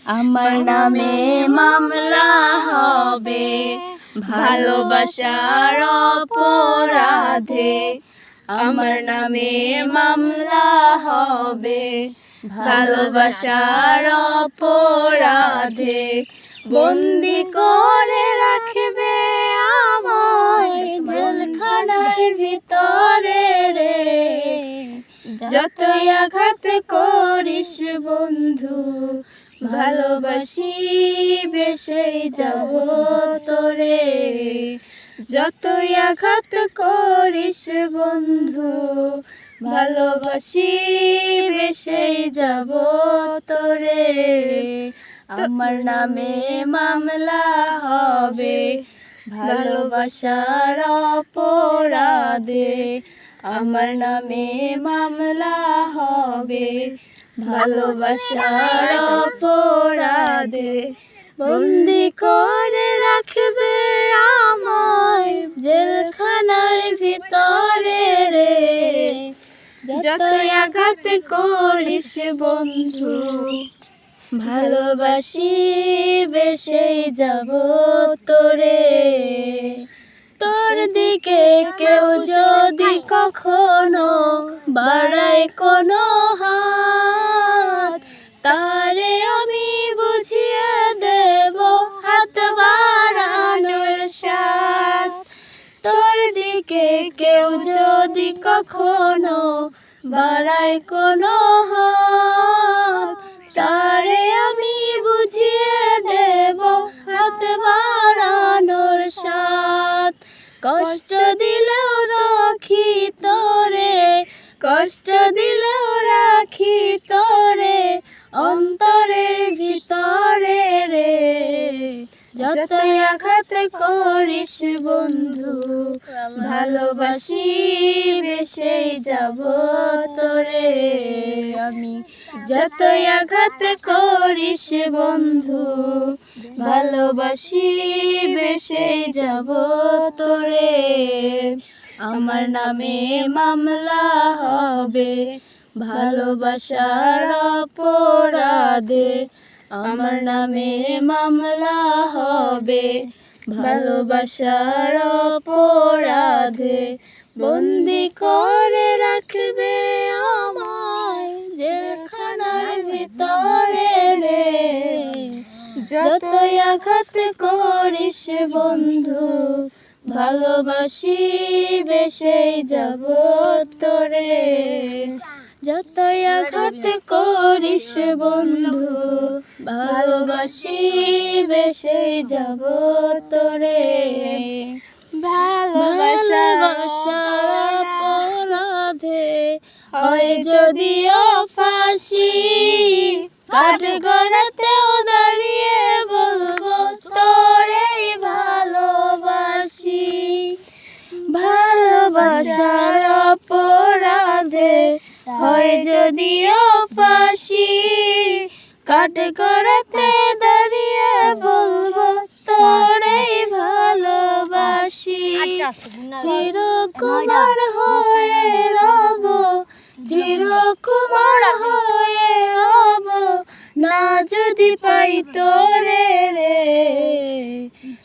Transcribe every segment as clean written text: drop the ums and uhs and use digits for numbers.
আমার নামে মামলা হবে ভালোবাসার অপরাধে। আমার নামে মামলা হবে ভালোবাসার অপরাধে। বন্দি করে রাখবে আমায় জেলখানার ভিতরে রে। যতই আঘাত করিস বন্ধু, ভালোবাসি বেসেই যাব তোরে। যতই আঘাত করিস বন্ধু, ভালোবাসি বেসেই যাব তোরে। আমার নামে মামলা হবে ভালোবাসার অপরাধে। আমার নামে মামলা হবে ভালোবাসার অপরাধে। বন্দি করে রাখবে আমায় জেলখানার ভিতরে রে। যতই আঘাত করিস বন্ধু, ভালোবাসি বেসেই যাব তোরে। তোর দিকে কেউ যদি কখনো বাড়ায় কোনো হাত, তারে আমি বুঝিয়ে দেব হাত বাড়ানোর সাথ। তোর দিকে কেউ যদি কখনো বাড়ায় কোনো হাত, তারে আমি বুঝিয়ে দেব হাত বাড়ানোর সাথ। কষ্ট দিলেও রাখি তোরে, কষ্ট দিলেও রাখি তোরে অন্তরের ভিতরে রে। যতই আঘাত করিস বন্ধু, ভালোবাসি বেসেই যাব তোরে আমি। যতই আঘাত করিস বন্ধু, ভালোবাসি বেসেই যাব তোরে। আমার নামে মামলা হবে ভালোবাসার অপরাধে। আমার নামে মামলা হবে ভালোবাসার অপরাধে। বন্দি করে রাখবে আমায় জেলখানার ভিতরে রে। যতই আঘাত করিস বন্ধু, ভালোবাসি বেসেই যাব তোরে। যতই আঘাত করিস বন্ধু, ভালোবাসি বেসেই যাব তোরে। ভালোবাসার অপরাধে হয় যদিও ফাঁসি, কাঠগড়াতেও দাঁড়িয়ে বলবো তোরেই ভালোবাসি। ভালোবাসার অপরাধে হয় যদিও ফাঁসি, কাঠগড়াতে দাঁড়িয়ে বলবো তোরেই ভালোবাসি। চিরকুমার হয়ে রব, চিরকুমার হয়ে রব না যদি পাই তোরে রে।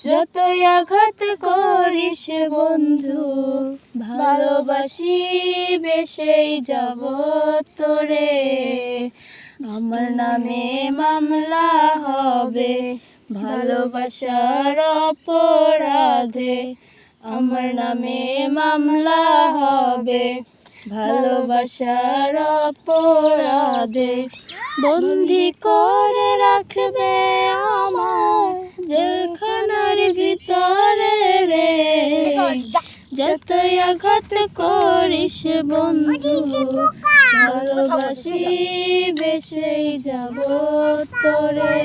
যতই আঘাত করিস বন্ধু, ভালোবাসি বেসেই যাব তোরে। আমার নামে মামলা হবে ভালোবাসার অপরাধে। আমার নামে মামলা হবে ভালোবাসার অপরাধে। বন্দি করে রাখবে আমায় জেলখানার ভিতরে রে। যতই আঘাত করিস বন্ধু, ভালোবাসি বেসেই যাব তোরে।